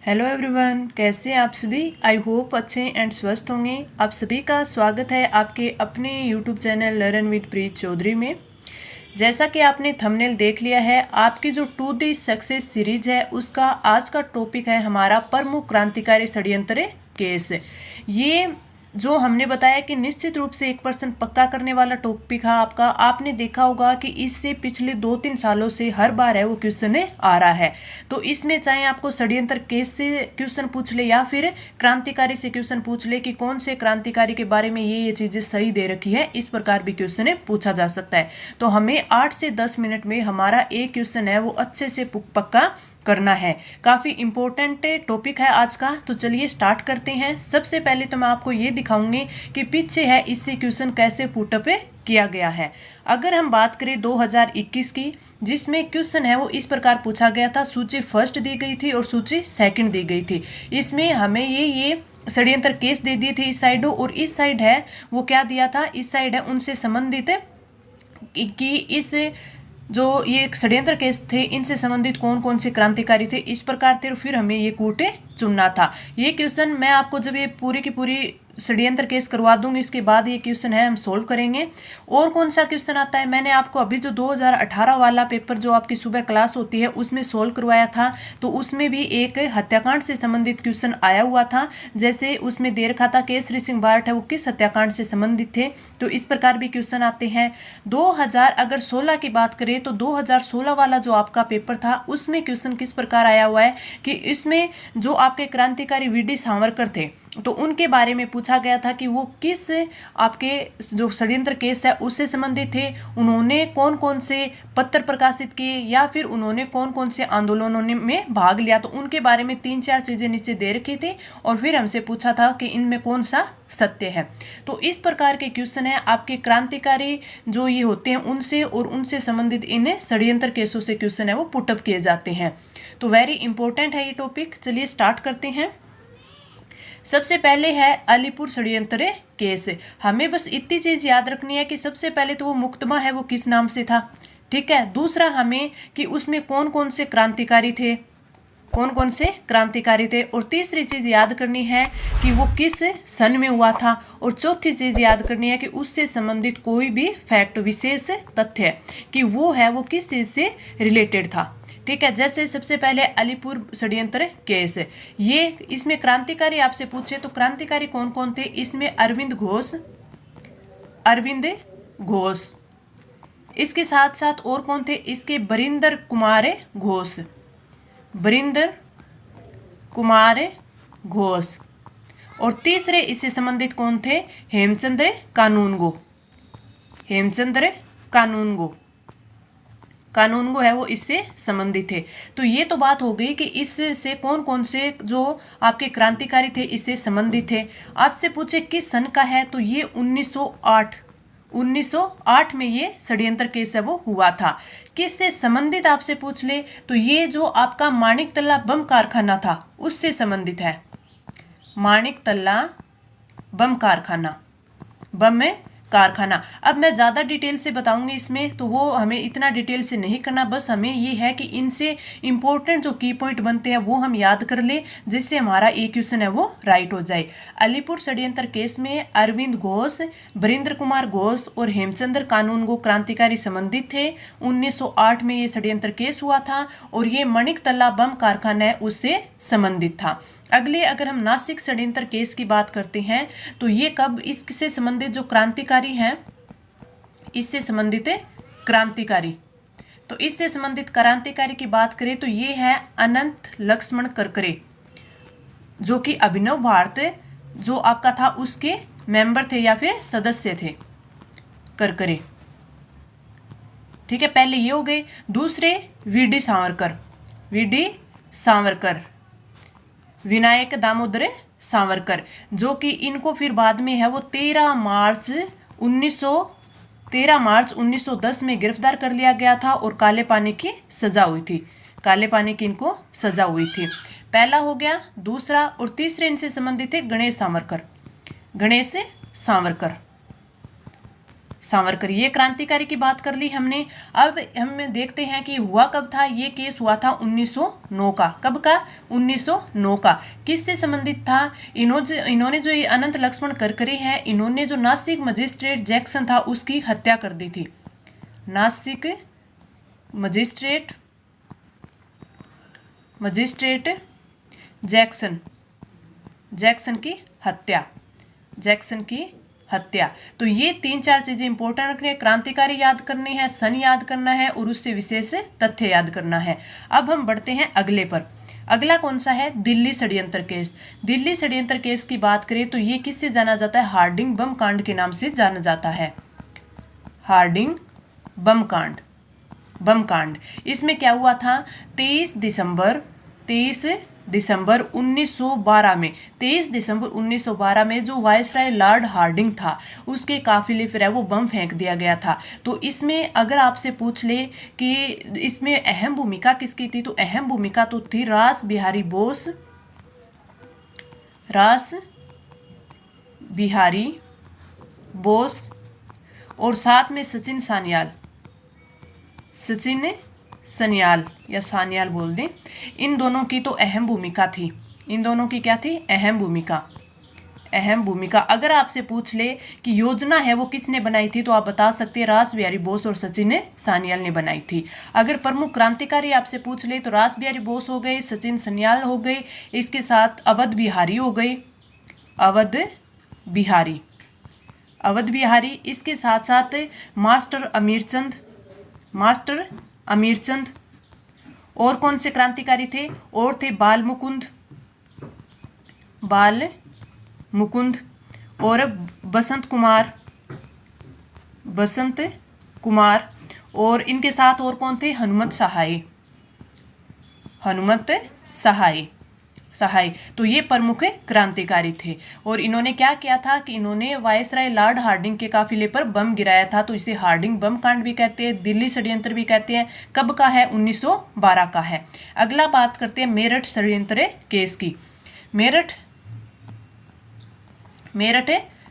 Hello everyone, कैसे हैं आप सभी। आई होप अच्छे एंड स्वस्थ होंगे। आप सभी का स्वागत है आपके अपने यूट्यूब चैनल लर्न विद प्रीत चौधरी में। जैसा कि आपने थंबनेल देख लिया है, आपकी जो टू दी सक्सेस सीरीज है उसका आज का टॉपिक है हमारा प्रमुख क्रांतिकारी षड्यंत्र केस। ये जो हमने बताया कि निश्चित रूप से 1% पक्का करने वाला टॉपिक है आपका। आपने देखा होगा कि इससे पिछले 2-3 सालों से हर बार है वो क्वेश्चन आ रहा है। तो इसमें चाहे आपको षड्यंत्र केस से क्वेश्चन पूछ ले या फिर क्रांतिकारी से क्वेश्चन पूछ ले कि कौन से क्रांतिकारी के बारे में ये चीज़ें सही दे रखी है, इस प्रकार भी क्वेश्चन पूछा जा सकता है। तो हमें 8 से 10 मिनट में हमारा एक क्वेश्चन है वो अच्छे से पक्का करना है। काफ़ी इंपॉर्टेंट टॉपिक है आज का। तो चलिए स्टार्ट करते हैं। सबसे पहले तो मैं आपको ये दिखाऊंगी कि पीछे है इससे क्वेश्चन कैसे पुटअप किया गया है। अगर हम बात करें 2021 की, जिसमें क्वेश्चन है वो इस प्रकार पूछा गया था। सूची फर्स्ट दी गई थी और सूची सेकंड दी गई थी। इसमें हमें ये षड्यंत्र केस दे दिए थे इस साइड, और इस साइड है वो क्या दिया था, इस साइड है उनसे संबंधित कि इस जो ये षड्यंत्र केस थे इनसे संबंधित कौन कौन से क्रांतिकारी थे, इस प्रकार थे। और फिर हमें ये कूटे चुनना था। ये क्वेश्चन मैं आपको जब ये पूरी की पूरी षड्यंत्र केस करवा दूंगी, इसके बाद ये क्वेश्चन है हम सोल्व करेंगे। और कौन सा क्वेश्चन आता है, मैंने आपको अभी जो 2018 वाला पेपर जो आपकी सुबह क्लास होती है उसमें सोल्व करवाया था। तो उसमें भी एक हत्याकांड से संबंधित क्वेश्चन आया हुआ था। जैसे उसमें दे रखा था केसरी सिंह बारठ है वो किस हत्याकांड से संबंधित थे। तो इस प्रकार भी क्वेश्चन आते हैं। 2016 की बात करें तो 2016 वाला जो आपका पेपर था उसमें क्वेश्चन किस प्रकार आया हुआ है कि इसमें जो आपके क्रांतिकारी वीडी सावरकर थे तो उनके बारे में पूछा गया था कि वो किस आपके जो षड्यंत्र केस है उससे संबंधित थे, उन्होंने कौन कौन से पत्र प्रकाशित किए या फिर उन्होंने कौन कौन से आंदोलनों में भाग लिया। तो उनके बारे में 3-4 चीज़ें नीचे दे रखी थी और फिर हमसे पूछा था कि इनमें कौन सा सत्य है। तो इस प्रकार के क्वेश्चन है आपके क्रांतिकारी जो ये होते हैं उनसे और उनसे संबंधित इन षड्यंत्र केसों से क्वेश्चन है वो पुटअप किए जाते हैं। तो वेरी इंपॉर्टेंट है ये टॉपिक। चलिए स्टार्ट करते हैं। सबसे पहले है अलीपुर षड्यंत्र केस। हमें बस इतनी चीज याद रखनी है कि सबसे पहले तो वो मुकदमा है वो किस नाम से था, ठीक है। दूसरा हमें कि उसमें कौन कौन से क्रांतिकारी थे, कौन कौन से क्रांतिकारी थे। और तीसरी चीज याद करनी है कि वो किस सन में हुआ था। और चौथी चीज याद करनी है कि उससे संबंधित कोई भी फैक्ट विशेष तथ्य कि वो है वो किस चीज से रिलेटेड था, ठीक है। जैसे सबसे पहले अलीपुर षड्यंत्र केस, ये इसमें क्रांतिकारी आपसे पूछे तो क्रांतिकारी कौन कौन थे, इसमें अरविंद घोष, इसके साथ साथ और कौन थे, इसके बरिंदर कुमार घोष। और तीसरे इससे संबंधित कौन थे, हेमचंद्र कानूनगो है वो इससे संबंधित थे। तो ये तो बात हो गई कि इससे कौन कौन से जो आपके क्रांतिकारी थे इससे संबंधित थे। आपसे पूछे किस सन का है तो ये 1908 में ये षड्यंत्र केस है वो हुआ था। किससे संबंधित आपसे पूछ ले तो ये जो आपका माणिकतल्ला बम कारखाना था उससे संबंधित है। माणिकतल्ला बम कारखाना। अब मैं ज़्यादा डिटेल से बताऊंगी इसमें, तो वो हमें इतना डिटेल से नहीं करना। बस हमें ये है कि इनसे इंपॉर्टेंट जो की पॉइंट बनते हैं वो हम याद कर ले, जिससे हमारा एक क्वेश्चन है वो राइट हो जाए। अलीपुर षड्यंत्र केस में अरविंद घोष, बरिंदर कुमार घोष और हेमचंद्र कानूनगो क्रांतिकारी संबंधित थे। 1908 में ये षड्यंत्र केस हुआ था और ये माणिकतल्ला बम कारखाना है उससे संबंधित था। अगले अगर हम नासिक षड्यंत्र केस की बात करते हैं तो ये कब, इससे संबंधित जो क्रांतिकारी हैं इससे संबंधित है क्रांतिकारी। तो इससे संबंधित क्रांतिकारी की बात करें तो ये है अनंत लक्ष्मण करकरे, जो कि अभिनव भारत जो आपका था उसके मेंबर थे या फिर सदस्य थे, करकरे, ठीक है। पहले ये हो गए। दूसरे वीडी सावरकर, विनायक दामोदर सावरकर, जो कि इनको फिर बाद में है वो 13 मार्च 1910 में गिरफ्तार कर लिया गया था और काले पानी की सजा हुई थी। इनको सजा हुई थी। पहला हो गया। दूसरा और तीसरे इनसे संबंधित थे गणेश सावरकर। सावरकर। ये क्रांतिकारी की बात कर ली हमने। अब हम देखते हैं कि हुआ कब था। ये केस हुआ था 1909 का। कब का? 1909 का। किससे संबंधित था? इन्होंने जो ये अनंत लक्ष्मण करकरे हैं, इन्होंने जो नासिक मजिस्ट्रेट जैक्सन था उसकी हत्या कर दी थी। नासिक मजिस्ट्रेट जैक्सन की हत्या। तो ये 3-4 चीजें इंपॉर्टेंट रखनी है। क्रांतिकारी याद करनी है, सन याद करना है और उससे विशेष तथ्य याद करना है। अब हम बढ़ते हैं अगले पर। अगला कौन सा है? दिल्ली षड्यंत्र केस। दिल्ली षड्यंत्र केस की बात करें तो ये किससे जाना जाता है? हार्डिंग बम कांड के नाम से जाना जाता है। हार्डिंग बम कांड। इसमें क्या हुआ था? 23 दिसंबर 1912 में 23 दिसंबर 1912 में जो वायसराय लॉर्ड हार्डिंग था उसके काफिले पर है वो बम फेंक दिया गया था। तो इसमें अगर आपसे पूछ ले कि इसमें अहम भूमिका किसकी थी, तो अहम भूमिका तो थी रास बिहारी बोस और साथ में सचिन सन्याल या सान्याल बोल दें। इन दोनों की तो अहम भूमिका थी। इन दोनों की क्या थी? अहम भूमिका। अगर आपसे पूछ ले कि योजना है वो किसने बनाई थी, तो आप बता सकते हैं रास बिहारी बोस और सचिन सान्याल ने बनाई थी। अगर प्रमुख क्रांतिकारी आपसे पूछ ले तो रास बिहारी बोस हो गए, सचिन सान्याल हो गए, इसके साथ अवध बिहारी हो गए। अवध बिहारी इसके साथ साथ मास्टर अमीरचंद। और कौन से क्रांतिकारी थे? और थे बाल मुकुंद और बसंत कुमार। और इनके साथ और कौन थे? हनुमत सहाय। तो ये प्रमुख क्रांतिकारी थे। और इन्होंने क्या किया था कि इन्होंने वायसराय लॉर्ड हार्डिंग के काफिले पर बम गिराया था। तो इसे हार्डिंग बम कांड भी कहते हैं, दिल्ली षड्यंत्र भी कहते हैं। कब का है? 1912 का है। अगला बात करते हैं मेरठ षड्यंत्र केस की। मेरठ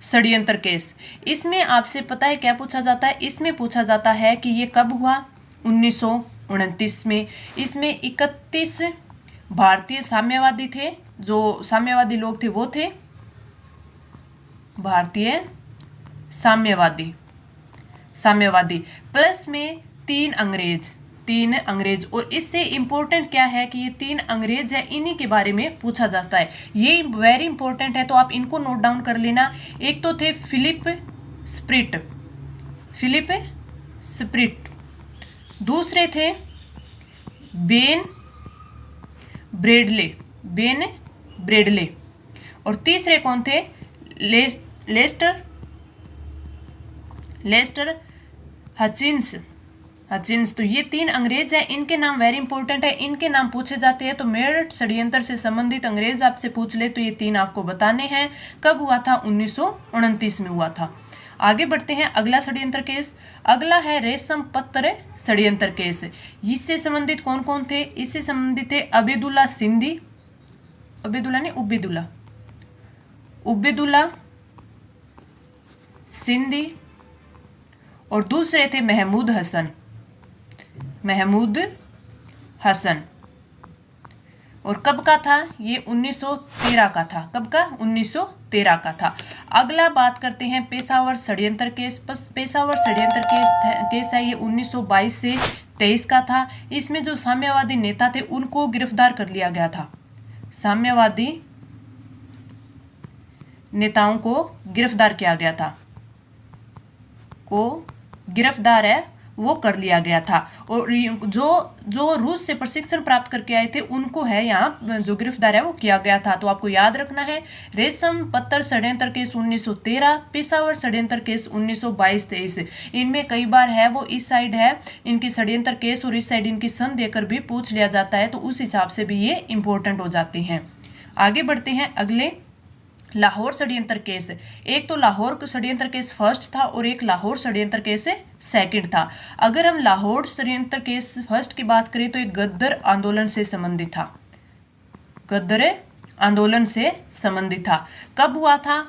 षड्यंत्र केस। इसमें आपसे पता है क्या पूछा जाता है? इसमें पूछा जाता है कि ये कब हुआ? 1929 में। इसमें 31 भारतीय साम्यवादी थे। जो साम्यवादी लोग थे वो थे भारतीय साम्यवादी प्लस में 3 अंग्रेज। और इससे इंपॉर्टेंट क्या है कि ये 3 अंग्रेज है, इन्हीं के बारे में पूछा जाता है। ये वेरी इंपॉर्टेंट है, तो आप इनको नोट डाउन कर लेना। एक तो थे फिलिप स्प्रिट। दूसरे थे बेन ब्रेडले। और तीसरे कौन थे? Lester Hutchins. तो ये 3 अंग्रेज हैं, इनके नाम वेरी इंपॉर्टेंट है, इनके नाम पूछे जाते हैं। तो मेरठ षड्यंत्र से संबंधित अंग्रेज आपसे पूछ ले तो ये 3 आपको बताने हैं। कब हुआ था? 1929 में हुआ था। आगे बढ़ते हैं अगला षड्यंत्र केस। अगला है रेशम पत्र षड्यंत्र केस। इससे संबंधित कौन कौन थे? इससे संबंधित थे उबेदुल्ला सिंधी और दूसरे थे महमूद हसन। और कब का था? ये 1913 का था। कब का? 1913 का था। अगला बात करते हैं पेशावर षड्यंत्र केस। पेशावर षड्यंत्र केस है, ये 1922 से 23 का था। इसमें जो साम्यवादी नेता थे उनको गिरफ्तार कर लिया गया था। साम्यवादी नेताओं को गिरफ्तार किया गया था। वो कर लिया गया था। और जो रूस से प्रशिक्षण प्राप्त करके आए थे उनको है यहाँ जो गिरफ्तार है वो किया गया था। तो आपको याद रखना है रेशम पत्थर षड्यंत्र केस 1913, पेशावर षड्यंत्र केस 1922-23। इनमें कई बार है वो इस साइड है इनकी षड्यंत्र केस और इस साइड इनकी सन देकर भी पूछ लिया जाता है। तो उस हिसाब से भी ये इंपॉर्टेंट हो जाती हैं। आगे बढ़ते हैं अगले लाहौर षड्यंत्र केस। एक तो लाहौर षड्यंत्र केस फर्स्ट था और एक लाहौर षड्यंत्र केस सेकंड था। अगर हम लाहौर षड्यंत्र केस फर्स्ट की बात करें तो एक गद्दर आंदोलन से संबंधित था। कब हुआ था?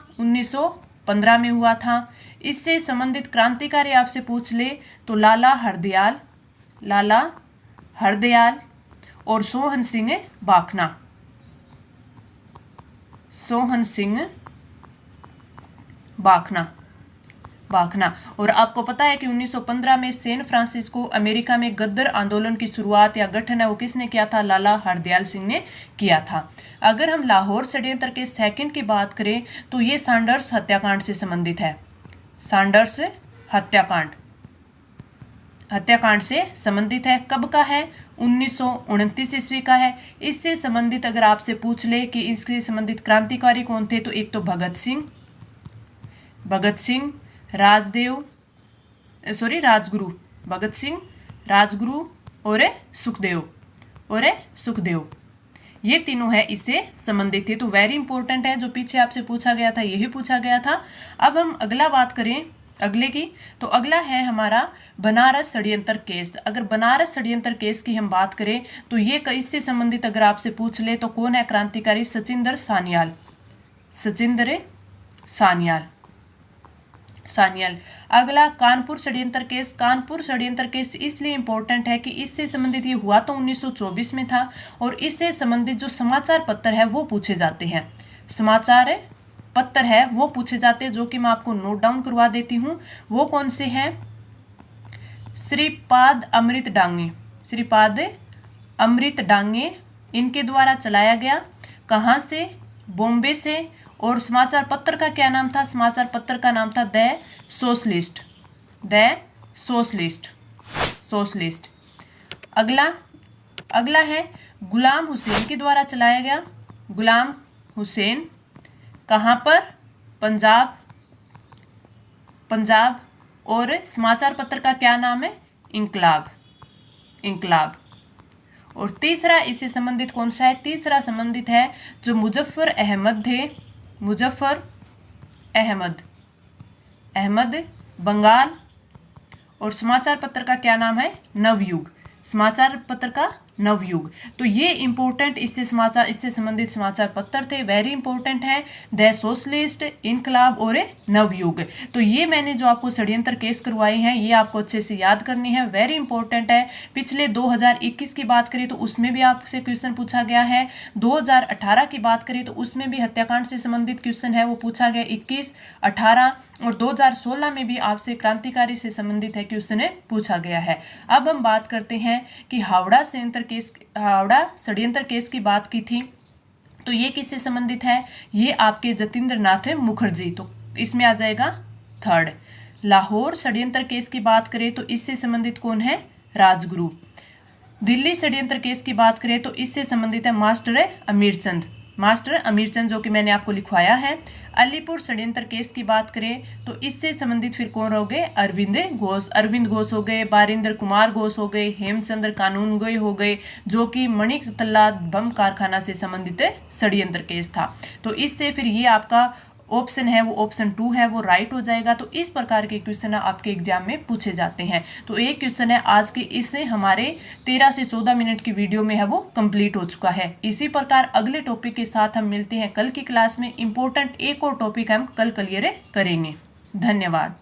1915 में हुआ था। इससे संबंधित क्रांतिकारी आपसे पूछ ले तो लाला हरदयाल और सोहन सिंह बाखना। और आपको पता है कि 1915 में सैन फ्रांसिस्को अमेरिका में गद्दर आंदोलन की शुरुआत या गठन है वो किसने किया था? लाला हरदयाल सिंह ने किया था। अगर हम लाहौर षड्यंत्र के सेकंड की बात करें तो ये सैंडर्स हत्याकांड से संबंधित है। सैंडर्स हत्याकांड से संबंधित है। कब का है? 1929 ईस्वी का है। इससे संबंधित अगर आपसे पूछ ले कि इससे संबंधित क्रांतिकारी कौन थे तो एक तो भगत सिंह, राजगुरु और सुखदेव, ये तीनों है इससे संबंधित थे। तो वेरी इंपॉर्टेंट है, जो पीछे आपसे पूछा गया था यही पूछा गया था। अब हम अगला बात करें अगले की, तो अगला है हमारा बनारस षड्यंत्र केस। अगर बनारस षड्यंत्र केस की हम बात करें तो ये इससे संबंधित अगर आपसे पूछ ले तो कौन है क्रांतिकारी? सचिंद्र सान्याल। अगला कानपुर षड्यंत्र केस इसलिए इंपॉर्टेंट है कि इससे संबंधित ये हुआ तो 1924 में था और इससे संबंधित जो समाचार पत्र है वो पूछे जाते हैं। जो कि मैं आपको नोट डाउन करवा देती हूँ। वो कौन से हैं? श्रीपाद अमृत डांगे इनके द्वारा चलाया गया। कहाँ से? बॉम्बे से। और समाचार पत्र का क्या नाम था? समाचार पत्र का नाम था द सोशलिस्ट। अगला है गुलाम हुसैन के द्वारा चलाया गया। गुलाम हुसैन कहाँ पर? पंजाब। और समाचार पत्र का क्या नाम है? इंकलाब। और तीसरा इससे संबंधित कौन सा है? तीसरा संबंधित है जो मुजफ्फर अहमद बंगाल। और समाचार पत्र का क्या नाम है? नवयुग। तो ये इंपॉर्टेंट इससे संबंधित समाचार पत्र थे। वेरी इंपॉर्टेंट है द सोशलिस्ट, इनकलाब और नवयुग। तो ये मैंने जो आपको षड्यंत्र केस करवाए हैं ये आपको अच्छे से याद करने हैं। वेरी इंपॉर्टेंट है। पिछले 2021 की बात करें तो उसमें भी आपसे क्वेश्चन पूछा गया है। 2018 की बात करें तो उसमें भी हत्याकांड से संबंधित क्वेश्चन है वो पूछा गया 21, 18 और 2016 में भी आपसे क्रांतिकारी से संबंधित है क्वेश्चन पूछा गया है। अब हम बात करते हैं कि हावड़ा षड्यंत्र केस की बात की थी तो ये किससे संबंधित है? ये आपके जतीन्द्र नाथ मुखर्जी, तो इसमें आ जाएगा थर्ड। लाहौर षड्यंत्र केस की बात करें तो इससे संबंधित कौन है? राजगुरु। दिल्ली षड्यंत्र केस की बात करें तो इससे संबंधित है मास्टर अमीरचंद, जो कि मैंने आपको लिखवाया है। अलीपुर षड्यंत्र केस की बात करें तो इससे संबंधित फिर कौन हो गए? अरविंद घोष हो गए, बारिंदर कुमार घोष हो गए, हेमचंद्र कानूनगोई हो गए, जो कि मणिकतल्ला बम कारखाना से संबंधित षड्यंत्र केस था। तो इससे फिर ये आपका ऑप्शन है वो ऑप्शन 2 है वो राइट हो जाएगा। तो इस प्रकार के क्वेश्चन आपके एग्जाम में पूछे जाते हैं। तो एक क्वेश्चन है आज के इससे हमारे 13 से 14 मिनट की वीडियो में है वो कंप्लीट हो चुका है। इसी प्रकार अगले टॉपिक के साथ हम मिलते हैं कल की क्लास में। इंपॉर्टेंट एक और टॉपिक हम कल क्लियर करेंगे। धन्यवाद।